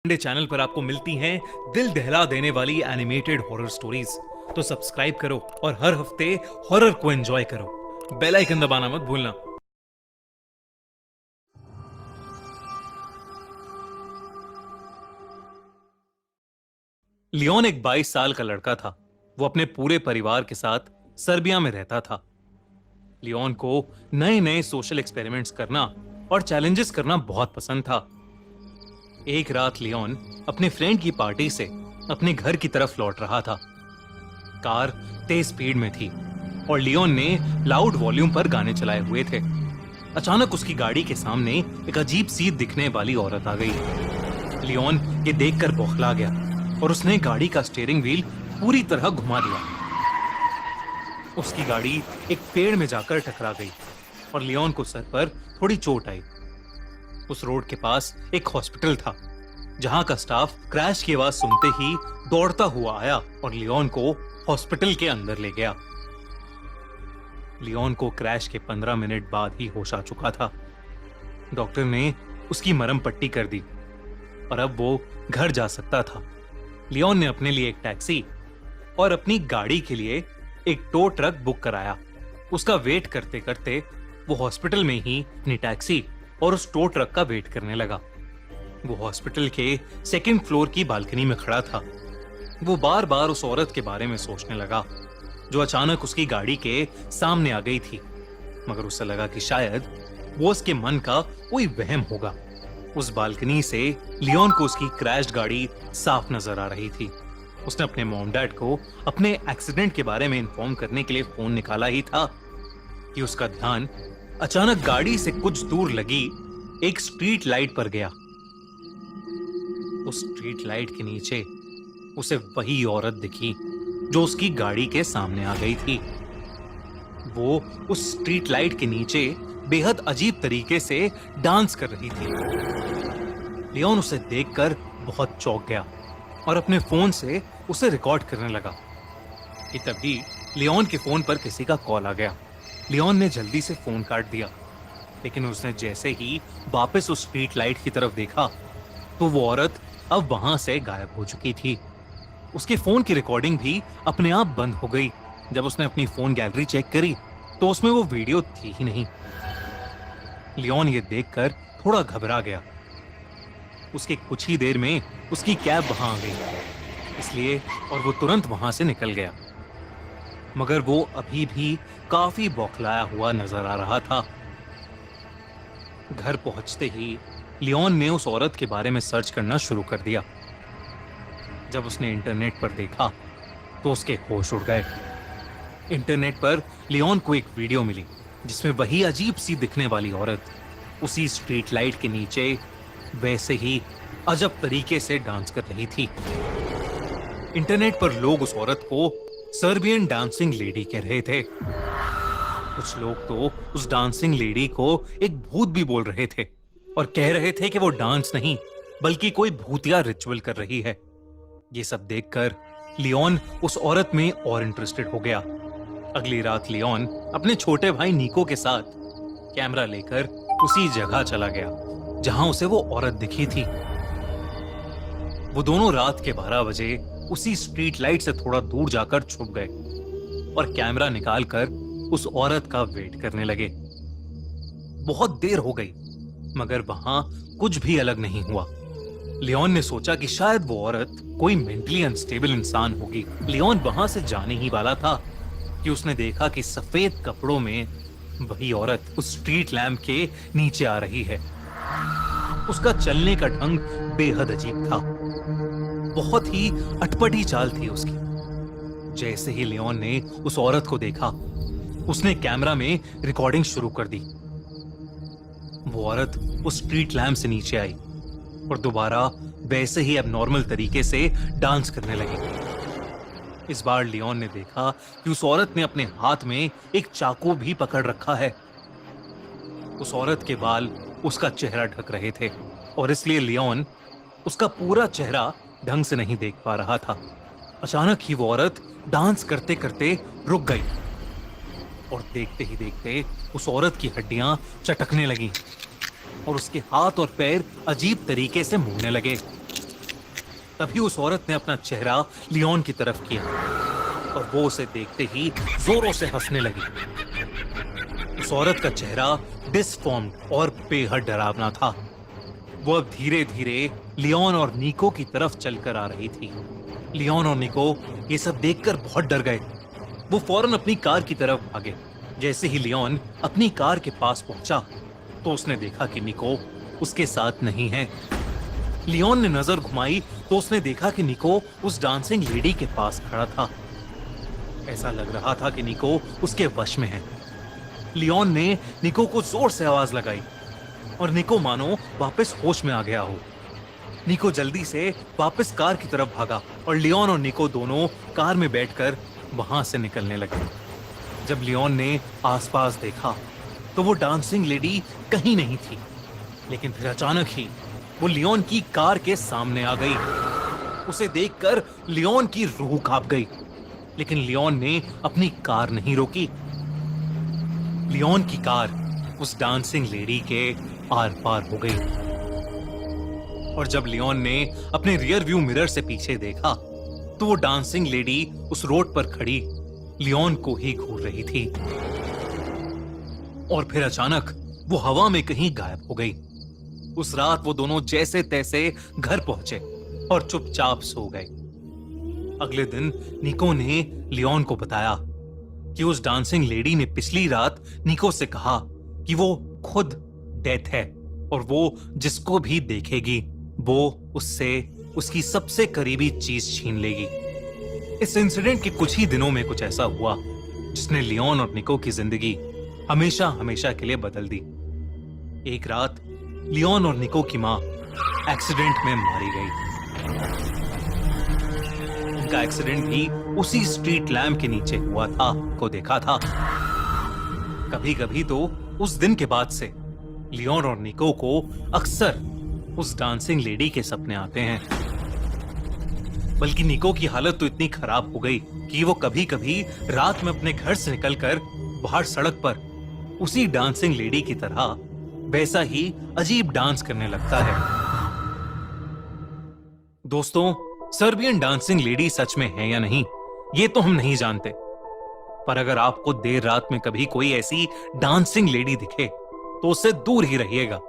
Sunday channel पर आपको मिलती हैं दिल दहला देने वाली एनिमेटेड हॉरर स्टोरीज। तो सब्सक्राइब करो और हर हफ्ते हॉरर को एंजॉय करो। बेल आइकन दबाना मत भूलना। लियोन एक 22 साल का लड़का था। वो अपने पूरे परिवार के साथ सर्बिया में रहता था। लियोन को नए नए सोशल एक्सपेरिमेंट्स करना और चैलेंजेस करना बहुत पसंद था। एक रात लियोन अपने फ्रेंड की पार्टी से अपने घर की तरफ लौट रहा था। कार तेज स्पीड में थी और लियोन ने लाउड वॉल्यूम पर गाने चलाए हुए थे। अचानक उसकी गाड़ी के सामने एक अजीब सी दिखने वाली औरत आ गई। लियोन ये देखकर बौखला गया और उसने गाड़ी का स्टीयरिंग व्हील पूरी तरह घुमा दिया। उसकी गाड़ी एक पेड़ में जाकर टकरा गई और लियोन को सर पर थोड़ी चोट आई। उस रोड के पास एक हॉस्पिटल था जहां का स्टाफ क्रैश की आवाज सुनते ही दौड़ता हुआ आया और लियोन को हॉस्पिटल के अंदर ले गया। लियोन को क्रैश के 15 मिनट बाद ही होश आ चुका था। डॉक्टर ने उसकी मरहम पट्टी कर दी और अब वो घर जा सकता था। लियोन ने अपने लिए एक टैक्सी और अपनी गाड़ी के लिए एक टो ट्रक बुक कराया। उसका वेट करते करते वो हॉस्पिटल में ही अपनी टैक्सी और उस टो ट्रक का वेट करने लगा। वो हॉस्पिटल के सेकंड फ्लोर की बालकनी में खड़ा था। वो बार बार उस औरत के बारे में सोचने लगा जो अचानक उसकी गाड़ी के सामने आ गई थी, मगर उसे लगा कि शायद वो उसके मन का कोई वहम होगा। उस बालकनी से लियोन को उसकी क्रैश्ड गाड़ी साफ नजर आ रही थी। उसने अपने मॉम डैड को अपने एक्सीडेंट के बारे में इन्फॉर्म करने के लिए फोन निकाला ही था कि उसका ध्यान अचानक गाड़ी से कुछ दूर लगी एक स्ट्रीट लाइट पर गया। उस स्ट्रीट लाइट के नीचे उसे वही औरत दिखी जो उसकी गाड़ी के सामने आ गई थी। वो उस स्ट्रीट लाइट के नीचे बेहद अजीब तरीके से डांस कर रही थी। लियोन उसे देखकर बहुत चौंक गया और अपने फोन से उसे रिकॉर्ड करने लगा कि तभी लियोन के फोन पर किसी का कॉल आ गया। लियोन ने जल्दी से फोन काट दिया, लेकिन उसने जैसे ही वापस उस स्ट्रीट लाइट की तरफ देखा तो वो औरत अब वहां से गायब हो चुकी थी। उसके फोन की रिकॉर्डिंग भी अपने आप बंद हो गई। जब उसने अपनी फोन गैलरी चेक करी तो उसमें वो वीडियो थी ही नहीं। लियोन ये देखकर थोड़ा घबरा गया। उसके कुछ ही देर में उसकी कैब वहां आ गई, इसलिए और वो तुरंत वहां से निकल गया, मगर वो अभी भी काफी बौखलाया हुआ नजर आ रहा था। घर पहुंचते ही लियोन ने उस औरत के बारे में सर्च करना शुरू कर दिया। जब उसने इंटरनेट पर देखा तो उसके होश उड़ गए। इंटरनेट पर लियोन को एक वीडियो मिली जिसमें वही अजीब सी दिखने वाली औरत उसी स्ट्रीट लाइट के नीचे वैसे ही अजब तरीके से डांस कर रही थी। इंटरनेट पर लोग उस औरत को सर्बियन डांसिंग लेडी कह रहे थे। कुछ लोग तो उस डांसिंग लेडी को एक भूत भी बोल रहे थे और कह रहे थे कि वो डांस नहीं बल्कि कोई भूतिया रिचुअल कर रही है। ये सब देखकर लियोन उस औरत में और इंटरेस्टेड हो गया। अगली रात लियोन अपने छोटे भाई निको के साथ कैमरा लेकर उसी जगह चला गया जहां उसे वो औरत दिखी थी। वो दोनों रात के 12 बजे उसी स्ट्रीट लाइट से थोड़ा दूर जाकर छुप गए और कैमरा निकालकर उस औरत का वेट करने लगे। बहुत देर हो गई मगर वहां कुछ भी अलग नहीं हुआ। लियोन ने सोचा कि शायद वो औरत कोई मेंटली अनस्टेबल इंसान होगी। लियोन वहां से जाने ही वाला था कि उसने देखा कि सफेद कपड़ों में वही औरत उस स्ट्रीट लैंप के नीचे आ रही है। उसका चलने का ढंग बेहद अजीब था। बहुत ही अटपटी चाल थी उसकी। जैसे ही लियोन ने उस औरत को देखा उसने कैमरा में रिकॉर्डिंग शुरू कर दी। वो औरत उस स्ट्रीट लैंप से नीचे आई और दोबारा वैसे ही अब नॉर्मल तरीके से डांस करने लगी। इस बार लियोन ने देखा कि उस औरत ने अपने हाथ में एक चाकू भी पकड़ रखा है। उस औरत के बाल उसका चेहरा ढक रहे थे और इसलिए लियोन उसका पूरा चेहरा ढंग से नहीं देख पा रहा था। अचानक ही वो औरत डांस करते करते रुक गई और देखते ही देखते उस औरत की हड्डियां चटकने लगी और उसके हाथ और पैर अजीब तरीके से मुड़ने लगे। तभी उस औरत ने अपना चेहरा लियोन की तरफ किया और वो उसे देखते ही जोरों से हंसने लगी। उस औरत का चेहरा डिसफॉर्म्ड और बेहद डरावना था। वो अब धीरे धीरे लियोन और निको की तरफ चलकर आ रही थी। लियोन और निको ये सब देखकर बहुत डर गए। वो फौरन अपनी कार की तरफ भागे। जैसे ही लियोन अपनी कार के पास पहुंचा तो उसने देखा कि निको उसके साथ नहीं है। लियोन ने नजर घुमाई तो उसने देखा कि निको उस डांसिंग लेडी के पास खड़ा था। ऐसा लग रहा था कि निको उसके वश में है। लियोन ने निको को जोर से आवाज लगाई और निको मानो वापस होश में आ गया हो। निको जल्दी से वापस कार की तरफ भागा और लियोन और निको दोनों कार में बैठकर वहां से निकलने लगे। जब लियोन ने आसपास देखा तो वो डांसिंग लेडी कहीं नहीं थी, लेकिन फिर अचानक ही वो लियोन की कार के सामने आ गई। उसे देखकर लियोन की रूह कांप गई, लेकिन लियोन ने अपनी कार नहीं रोकी। लियोन की कार उस डांसिंग लेडी के आर पार हो गई और जब लियोन ने अपने रियर व्यू मिरर से पीछे देखा तो वो डांसिंग लेडी उस रोड पर खड़ी लियोन को ही घूर रही थी और फिर अचानक वो हवा में कहीं गायब हो गई। उस रात वो दोनों जैसे तैसे घर पहुंचे और चुपचाप सो गए। अगले दिन निको ने लियोन को बताया कि उस डांसिंग लेडी ने पिछली रात निको से कहा कि वो खुद डेथ है और वो जिसको भी देखेगी वो उससे उसकी सबसे करीबी चीज छीन लेगी। इस इंसिडेंट के कुछ ही दिनों में कुछ ऐसा हुआ जिसने लियोन और निको की जिंदगी हमेशा हमेशा के लिए बदल दी। एक रात लियोन और निको की मां एक्सीडेंट में मारी गई। उनका एक्सीडेंट भी उसी स्ट्रीट लैम्प के नीचे हुआ था को देखा था। कभी कभी तो उस दिन के बाद से लियोन और निको को अक्सर उस डांसिंग लेडी के सपने आते हैं। बल्कि निको की हालत तो इतनी खराब हो गई कि वो कभी कभी रात में अपने घर से निकलकर बाहर सड़क पर उसी डांसिंग लेडी की तरह वैसा ही अजीब डांस करने लगता है। दोस्तों, सर्बियन डांसिंग लेडी सच में है या नहीं ये तो हम नहीं जानते, पर अगर आपको देर रात में कभी कोई ऐसी डांसिंग लेडी दिखे तो उससे दूर ही रहिएगा।